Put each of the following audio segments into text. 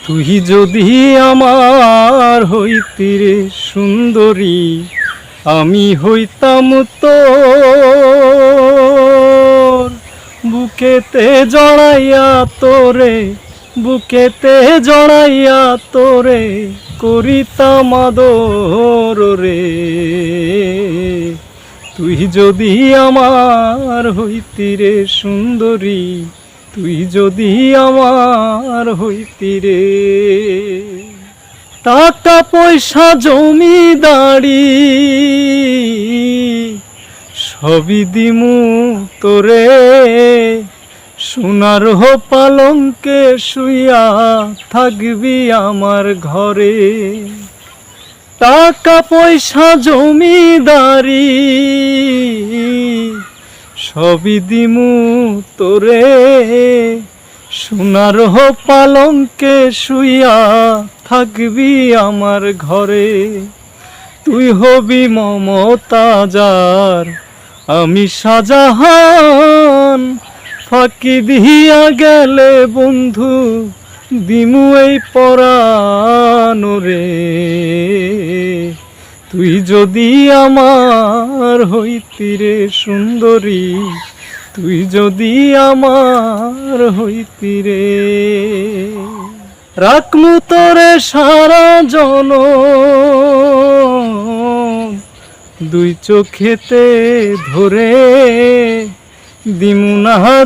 তুই যদি আমার হইতি রে সুন্দরী, আমি হইতাম তোর বুকেতে জড়াইয়া তোরে, বুকেতে জড়াইয়া তোরে করিতাম আদর রে। তুই যদি আমার হইতি রে সুন্দরী, তুই যদি আমার হইতি রে। টাকা পয়সা জমিদারি সবই দিমু তোরে, সোনার পালঙ্কে শুইয়া থাকবি আমার ঘরে। টাকা পয়সা জমিদারি সবই দিমু তোরে, সোনার পালঙ্কে শুইয়া থাকবি আমার ঘরে। তুই হবি মমতাজার, আমি শাহজাহান, ফাঁকি দিয়া গেলে বন্ধু দিমু এই পরাণ রে। তুই যদি আমার হইতি রে সুন্দরী, তুই যদি আমার হইতি রে। রাখমু তোরে সারা জনম দুই চোখেতে ধরে,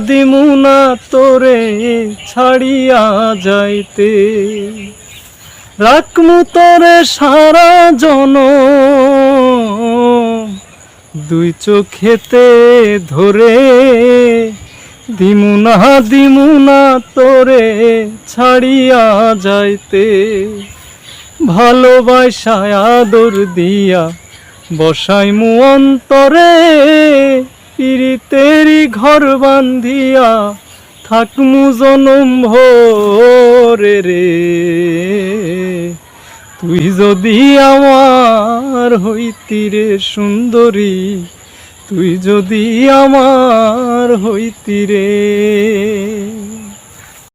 দিমু না তোরে ছাড়িয়া যাইতে। রাখমু তোরে সারা জনম দুই চোখেতে ধরে, দিমু না তোরে ছাড়িয়া যাইতে। ভালোবাসায় আদর দিয়া বসাইমু অন্তরে, পিরিতেরি ঘর বান্ধিয়া থাকমু জনম ভরে রে। তুই যদি আমার হইতি রে সুন্দরী, তুই যদি আমার হইতি রে।